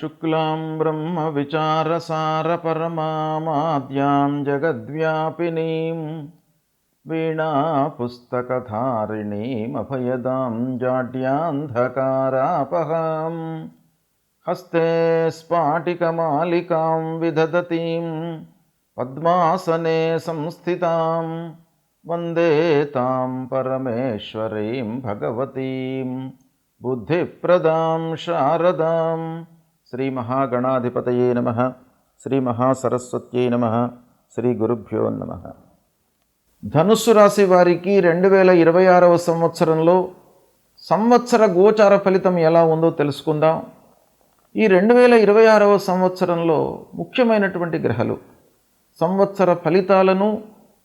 शुक्लां ब्रह्मविचारसारपरमामाद्यां जगद्व्यापिनीं वीणापुस्तकधारिणीमभयदां जाड्यान्धकारापहां हस्ते स्फाटिकमालिकां विदधतीं पद्मासने संस्थितां वन्दे तां परमेश्वरीं भगवतीं बुद्धिप्रदां शारदां। శ్రీ మహాగణాధిపతయే నమః. శ్రీ మహాసరస్వత్యై నమః. శ్రీ గురుభ్యో నమః. ధనుస్సు రాశి వారికి 2026వ సంవత్సరంలో సంవత్సర గోచార ఫలితం ఎలా ఉందో తెలుసుకుందాం. ఈ 2026వ సంవత్సరంలో ముఖ్యమైనటువంటి గ్రహాలు, సంవత్సర ఫలితాలను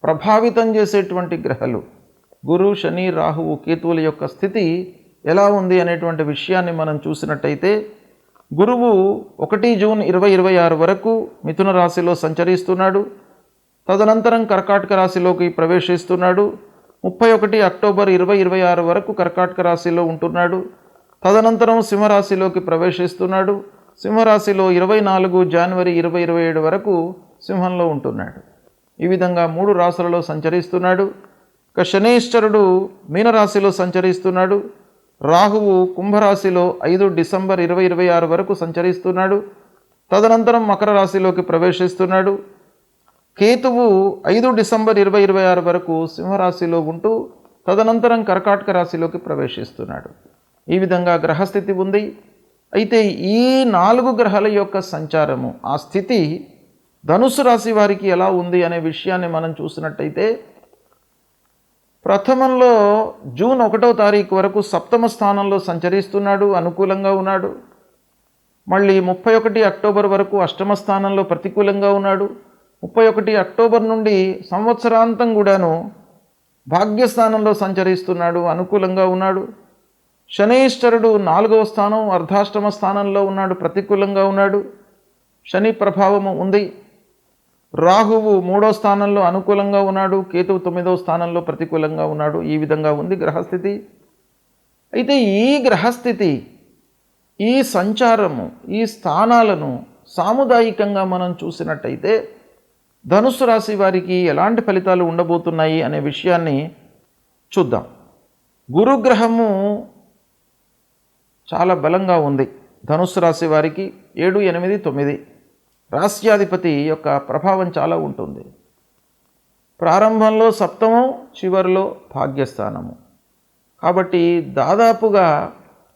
ప్రభావితం చేసేటువంటి గ్రహాలు గురు, శని, రాహువు, కేతువుల యొక్క స్థితి ఎలా ఉంది అనేటువంటి విషయాన్ని మనం చూసినట్టయితే, గురువు 1 జూన్ 2026 వరకు మిథున రాశిలో సంచరిస్తున్నాడు. తదనంతరం కర్కాటక రాశిలోకి ప్రవేశిస్తున్నాడు. 31 అక్టోబర్ 2026 వరకు కర్కాటక రాశిలో ఉంటున్నాడు. తదనంతరం సింహరాశిలోకి ప్రవేశిస్తున్నాడు. సింహరాశిలో 24 జనవరి 2027 వరకు సింహంలో ఉంటున్నాడు. ఈ విధంగా 3 రాశులలో సంచరిస్తున్నాడు. ఇక శనీశ్వరుడు మీనరాశిలో సంచరిస్తున్నాడు. రాహువు కుంభరాశిలో 5 డిసెంబర్ 2026 వరకు సంచరిస్తున్నాడు. తదనంతరం మకర రాశిలోకి ప్రవేశిస్తున్నాడు. కేతువు 5 డిసెంబర్ 2026 వరకు సింహరాశిలో ఉంటూ తదనంతరం కర్కాటక రాశిలోకి ప్రవేశిస్తున్నాడు. ఈ విధంగా గ్రహస్థితి ఉంది. అయితే ఈ 4 గ్రహాల యొక్క సంచారము, ఆ స్థితి ధనుస్సు రాశి వారికి ఎలా ఉంది అనే విషయాన్ని మనం చూసినట్టయితే, ప్రథమంలో జూన్ 1వ తారీఖు వరకు సప్తమ స్థానంలో సంచరిస్తున్నాడు, అనుకూలంగా ఉన్నాడు. మళ్ళీ 31 అక్టోబర్ వరకు అష్టమ స్థానంలో ప్రతికూలంగా ఉన్నాడు. 31 అక్టోబర్ నుండి సంవత్సరాంతం కూడాను భాగ్యస్థానంలో సంచరిస్తున్నాడు, అనుకూలంగా ఉన్నాడు. శనీశ్వరుడు 4వ స్థానం, అర్ధాష్టమ స్థానంలో ఉన్నాడు, ప్రతికూలంగా ఉన్నాడు. శని ప్రభావము ఉంది. రాహువు 3వ స్థానంలో అనుకూలంగా ఉన్నాడు. కేతువు 9వ స్థానంలో ప్రతికూలంగా ఉన్నాడు. ఈ విధంగా ఉంది గ్రహస్థితి. అయితే ఈ గ్రహస్థితి, ఈ సంచారము, ఈ స్థానాలను సాముదాయికంగా మనం చూసినట్టయితే ధనుస్సు రాశి వారికి ఎలాంటి ఫలితాలు ఉండబోతున్నాయి అనే విషయాన్ని చూద్దాం. గురుగ్రహము చాలా బలంగా ఉంది ధనుస్సు రాశి వారికి. 7, 8, 9 రాశ్యాధిపతి యొక్క ప్రభావం చాలా ఉంటుంది. ప్రారంభంలో సప్తమం, చివరిలో భాగ్యస్థానము. కాబట్టి దాదాపుగా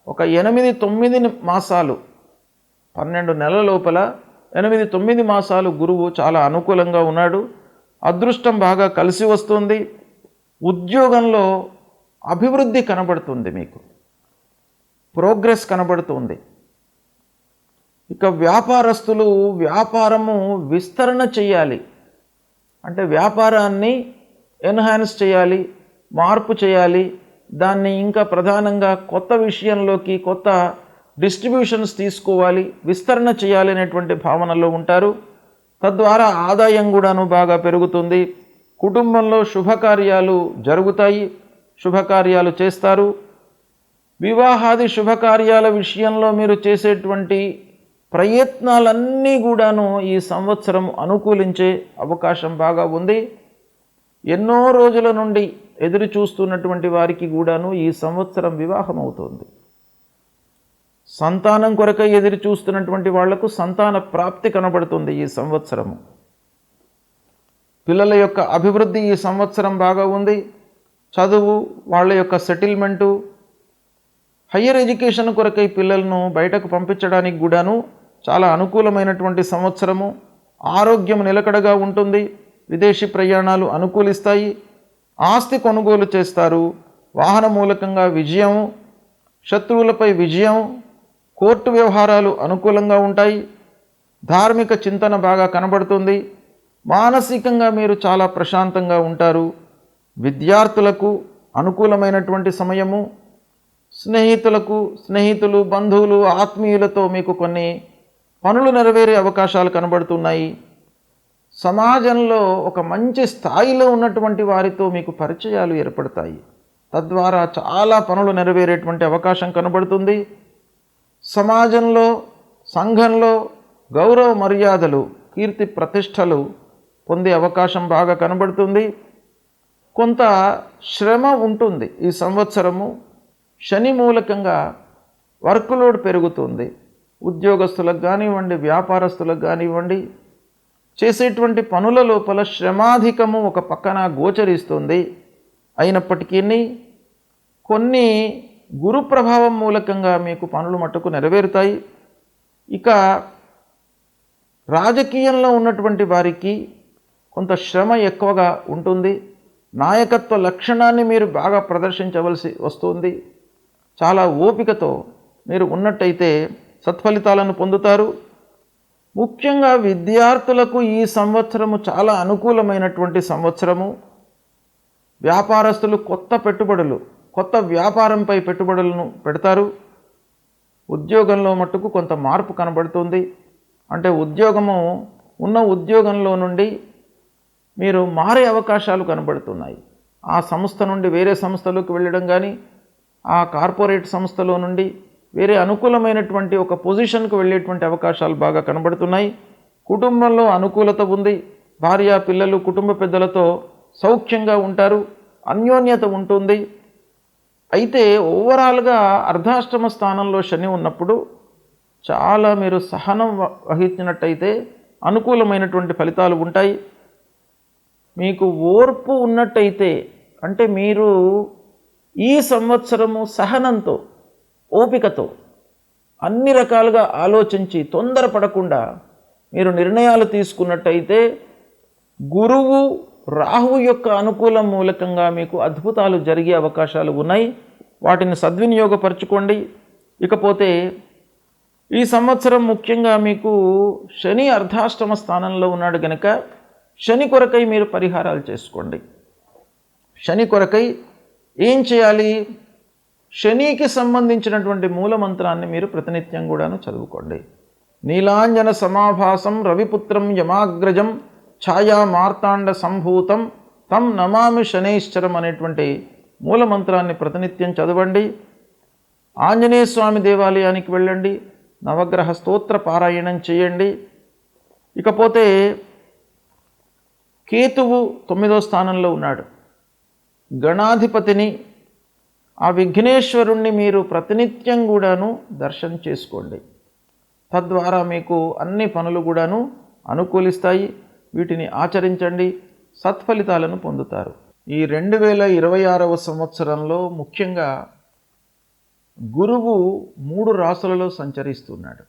ఒక 8-9 మాసాలు, 12 నెలల లోపల 8-9 మాసాలు గురువు చాలా అనుకూలంగా ఉన్నాడు. అదృష్టం బాగా కలిసి వస్తుంది. ఉద్యోగంలో అభివృద్ధి కనబడుతుంది, మీకు ప్రోగ్రెస్ కనబడుతుంది. ఇక వ్యాపారస్తులు వ్యాపారము విస్తరణ చేయాలి, అంటే వ్యాపారాన్ని ఎన్హాన్స్ చేయాలి, మార్పు చేయాలి, దాన్ని ఇంకా ప్రధానంగా కొత్త విషయంలోకి, కొత్త డిస్ట్రిబ్యూషన్స్ తీసుకోవాలి, విస్తరణ చేయాలి అనేటువంటి భావనలో ఉంటారు. తద్వారా ఆదాయం కూడాను బాగా పెరుగుతుంది. కుటుంబంలో శుభకార్యాలు జరుగుతాయి, శుభకార్యాలు చేస్తారు. వివాహాది శుభకార్యాల విషయంలో మీరు చేసేటువంటి ప్రయత్నాలన్నీ కూడాను ఈ సంవత్సరం అనుకూలించే అవకాశం బాగా ఉంది. ఎన్నో రోజుల నుండి ఎదురు చూస్తున్నటువంటి వారికి కూడాను ఈ సంవత్సరం వివాహం అవుతుంది. సంతానం కొరకై ఎదురు చూస్తున్నటువంటి వాళ్లకు సంతాన ప్రాప్తి కనబడుతుంది ఈ సంవత్సరము. పిల్లల యొక్క అభివృద్ధి ఈ సంవత్సరం బాగా ఉంది. చదువు, వాళ్ళ యొక్క సెటిల్మెంటు, హయ్యర్ ఎడ్యుకేషన్ కొరకై పిల్లలను బయటకు పంపించడానికి కూడాను చాలా అనుకూలమైనటువంటి సంవత్సరము. ఆరోగ్యం నిలకడగా ఉంటుంది. విదేశీ ప్రయాణాలు అనుకూలిస్తాయి. ఆస్తి కొనుగోలు చేస్తారు. వాహన మూలకంగా విజయం, శత్రువులపై విజయం, కోర్టు వ్యవహారాలు అనుకూలంగా ఉంటాయి. ధార్మిక చింతన బాగా కనబడుతుంది. మానసికంగా మీరు చాలా ప్రశాంతంగా ఉంటారు. విద్యార్థులకు అనుకూలమైనటువంటి సమయము. స్నేహితులు, బంధువులు, ఆత్మీయులతో మీకు కొన్ని పనులు నెరవేరే అవకాశాలు కనబడుతున్నాయి. సమాజంలో ఒక మంచి స్థాయిలో ఉన్నటువంటి వారితో మీకు పరిచయాలు ఏర్పడతాయి. తద్వారా చాలా పనులు నెరవేరేటువంటి అవకాశం కనబడుతుంది. సమాజంలో సంఘంలో గౌరవ మర్యాదలు, కీర్తి ప్రతిష్టలు పొందే అవకాశం బాగా కనబడుతుంది. కొంత శ్రమ ఉంటుంది ఈ సంవత్సరము. శని మూలకంగా వర్క్ లోడ్ పెరుగుతుంది. ఉద్యోగస్తులకు కానివ్వండి, వ్యాపారస్తులకు కానివ్వండి, చేసేటువంటి పనుల లోపల శ్రమాధికము ఒక పక్కన గోచరిస్తుంది. అయినప్పటికీ కొన్ని గురు ప్రభావం మూలకంగా మీకు పనులు మట్టుకు నెరవేరుతాయి. ఇక రాజకీయంలో ఉన్నటువంటి వారికి కొంత శ్రమ ఎక్కువగా ఉంటుంది. నాయకత్వ లక్షణాన్ని మీరు బాగా ప్రదర్శించవలసి వస్తుంది. చాలా ఓపికతో మీరు ఉన్నట్టయితే సత్ఫలితాలను పొందుతారు. ముఖ్యంగా విద్యార్థులకు ఈ సంవత్సరము చాలా అనుకూలమైనటువంటి సంవత్సరము. వ్యాపారస్తులు కొత్త పెట్టుబడులు, కొత్త వ్యాపారంపై పెట్టుబడులను పెడతారు. ఉద్యోగంలో మట్టుకు కొంత మార్పు కనబడుతుంది. అంటే ఉన్న ఉద్యోగంలో నుండి మీరు మారే అవకాశాలు కనబడుతున్నాయి. ఆ సంస్థ నుండి వేరే సంస్థలోకి వెళ్ళడం కానీ, ఆ కార్పొరేట్ సంస్థలో నుండి వేరే అనుకూలమైనటువంటి ఒక పొజిషన్కు వెళ్ళేటువంటి అవకాశాలు బాగా కనబడుతున్నాయి. కుటుంబంలో అనుకూలత ఉంది. భార్య, పిల్లలు, కుటుంబ పెద్దలతో సౌఖ్యంగా ఉంటారు. అన్యోన్యత ఉంటుంది. అయితే ఓవరాల్గా అర్ధాష్టమ స్థానంలో శని ఉన్నప్పుడు చాలా మీరు సహనం వహించినట్టయితే అనుకూలమైనటువంటి ఫలితాలు ఉంటాయి. మీకు ఓర్పు ఉన్నట్టయితే, అంటే మీరు ఈ సంవత్సరము సహనంతో, ఓపికతో అన్ని రకాలుగా ఆలోచించి తొందరపడకుండా మీరు నిర్ణయాలు తీసుకున్నట్టయితే గురువు రాహువు యొక్క అనుకూలం మూలకంగా మీకు అద్భుతాలు జరిగే అవకాశాలు ఉన్నాయి. వాటిని సద్వినియోగపరచుకోండి. ఇకపోతే ఈ సంవత్సరం ముఖ్యంగా మీకు శని అర్ధాష్టమ స్థానంలో ఉన్నాడు గనక శని కొరకై మీరు పరిహారాలు చేసుకోండి. శని కొరకై ఏం చేయాలి? శనికి సంబంధించినటువంటి మూలమంత్రాన్ని మీరు ప్రతినిత్యం కూడాను చదువుకోండి. నీలాంజన సమాభాసం రవిపుత్రం యమాగ్రజం ఛాయా మార్తాండ సంభూతం తం నమామి శనైశ్చరం అనేటువంటి మూలమంత్రాన్ని ప్రతినిత్యం చదవండి. ఆంజనేయ స్వామి దేవాలయానికి వెళ్ళండి. నవగ్రహ స్తోత్ర పారాయణం చేయండి. ఇకపోతే కేతువు 9వ స్థానంలో ఉన్నాడు. గణాధిపతిని, ఆ విఘ్నేశ్వరుణ్ణి మీరు ప్రతినిత్యం కూడాను దర్శనం చేసుకోండి. తద్వారా మీకు అన్ని పనులు కూడాను అనుకూలిస్తాయి. వీటిని ఆచరించండి, సత్ఫలితాలను పొందుతారు. ఈ 2026వ సంవత్సరంలో ముఖ్యంగా గురువు 3 రాశులలో సంచరిస్తున్నాడు.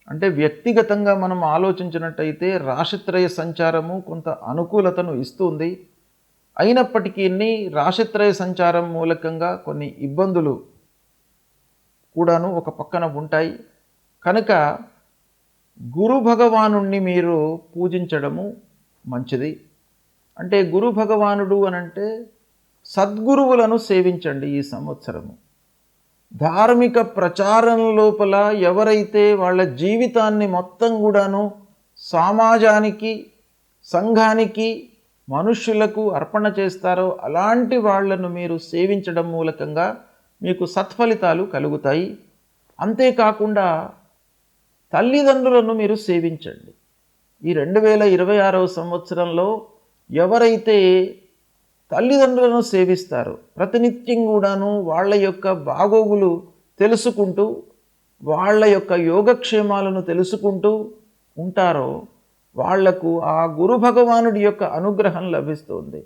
అంటే వ్యక్తిగతంగా మనం ఆలోచించినట్టయితే రాశిత్రయ సంచారము కొంత అనుకూలతను ఇస్తుంది. అయినప్పటికీ రాశిత్రయ సంచారం మూలకంగా కొన్ని ఇబ్బందులు కూడాను ఒక పక్కన ఉంటాయి. కనుక గురు భగవానుణ్ణి మీరు పూజించడము మంచిది. అంటే గురు భగవానుడు అనంటే సద్గురువులను సేవించండి. ఈ సంవత్సరము ధార్మిక ప్రచారం లోపల ఎవరైతే వాళ్ళ జీవితాన్ని మొత్తం కూడాను సమాజానికి, సంఘానికి, మనుష్యులకు అర్పణ చేస్తారో అలాంటి వాళ్లను మీరు సేవించడం మూలకంగా మీకు సత్ఫలితాలు కలుగుతాయి. అంతేకాకుండా తల్లిదండ్రులను మీరు సేవించండి. ఈ 2026వ సంవత్సరంలో ఎవరైతే తల్లిదండ్రులను సేవిస్తారో, ప్రతినిత్యం కూడాను వాళ్ళ యొక్క బాగోగులు తెలుసుకుంటూ, వాళ్ళ యొక్క యోగక్షేమాలను తెలుసుకుంటూ ఉంటారో వాళ్లకు ఆ గురు భగవానుడి యొక్క అనుగ్రహం లభిస్తుంది.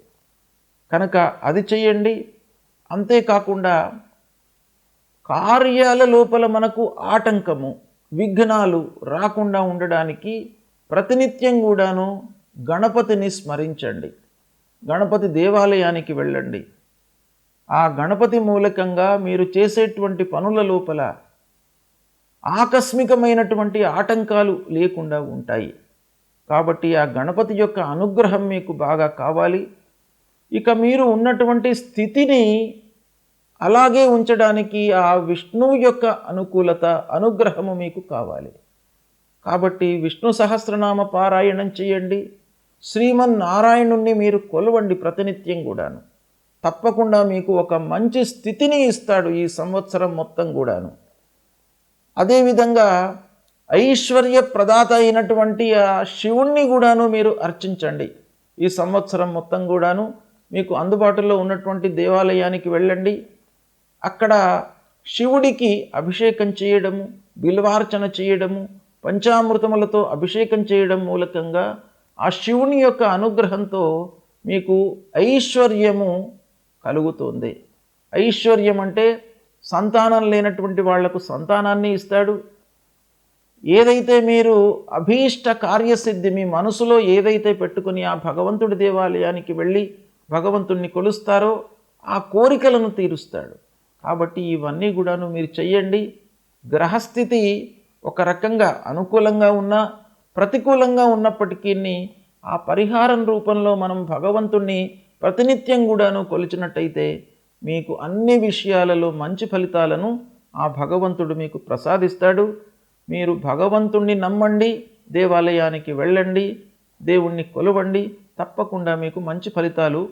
కనుక అది చేయండి. అంతేకాకుండా కార్యాల లోపల మనకు ఆటంకము, విఘ్నాలు రాకుండా ఉండడానికి ప్రతినిత్యం కూడాను గణపతిని స్మరించండి. గణపతి దేవాలయానికి వెళ్ళండి. ఆ గణపతి మూలకంగా మీరు చేసేటువంటి పనుల లోపల ఆకస్మికమైనటువంటి ఆటంకాలు లేకుండా ఉంటాయి. కాబట్టి ఆ గణపతి యొక్క అనుగ్రహం మీకు బాగా కావాలి. ఇక మీరు ఉన్నటువంటి స్థితిని అలాగే ఉంచడానికి ఆ విష్ణువు యొక్క అనుకూలత, అనుగ్రహము మీకు కావాలి. కాబట్టి విష్ణు సహస్రనామ పారాయణం చేయండి. శ్రీమన్నారాయణుణ్ణి మీరు కొలవండి ప్రతినిత్యం కూడాను. తప్పకుండా మీకు ఒక మంచి స్థితిని ఇస్తాడు ఈ సంవత్సరం మొత్తం కూడాను. అదేవిధంగా ఐశ్వర్య ప్రదాత అయినటువంటి ఆ శివుణ్ణి కూడాను మీరు అర్చించండి. ఈ సంవత్సరం మొత్తం కూడాను మీకు అందుబాటులో ఉన్నటువంటి దేవాలయానికి వెళ్ళండి. అక్కడ శివుడికి అభిషేకం చేయడము, బిల్వార్చన చేయడము, పంచామృతములతో అభిషేకం చేయడం మూలకంగా ఆ శివుని యొక్క అనుగ్రహంతో మీకు ఐశ్వర్యము కలుగుతుంది. ఐశ్వర్యం అంటే సంతానం లేనటువంటి వాళ్లకు సంతానాన్ని ఇస్తాడు. ఏదైతే మీరు అభీష్ట కార్యసిద్ధి మీ మనసులో ఏదైతే పెట్టుకుని ఆ భగవంతుడి దేవాలయానికి వెళ్ళి భగవంతుణ్ణి కొలుస్తారో ఆ కోరికలను తీరుస్తాడు. కాబట్టి ఇవన్నీ కూడాను మీరు చెయ్యండి. గ్రహస్థితి ఒక రకంగా అనుకూలంగా ఉన్నా ప్రతికూలంగా ఉన్నప్పటికీ ఆ పరిహారం రూపంలో మనం భగవంతుణ్ణి ప్రతినిత్యం కూడాను కొలిచినట్టయితే మీకు అన్ని విషయాలలో మంచి ఫలితాలను ఆ భగవంతుడు మీకు ప్రసాదిస్తాడు. మీరు భగవంతుణ్ణి నమ్మండి, దేవాలయానికి వెళ్ళండి, దేవుణ్ణి కొలవండి. తప్పకుండా మీకు మంచి ఫలితాలు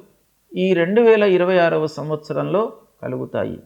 ఈ 2026వ సంవత్సరంలో కలుగుతాయి.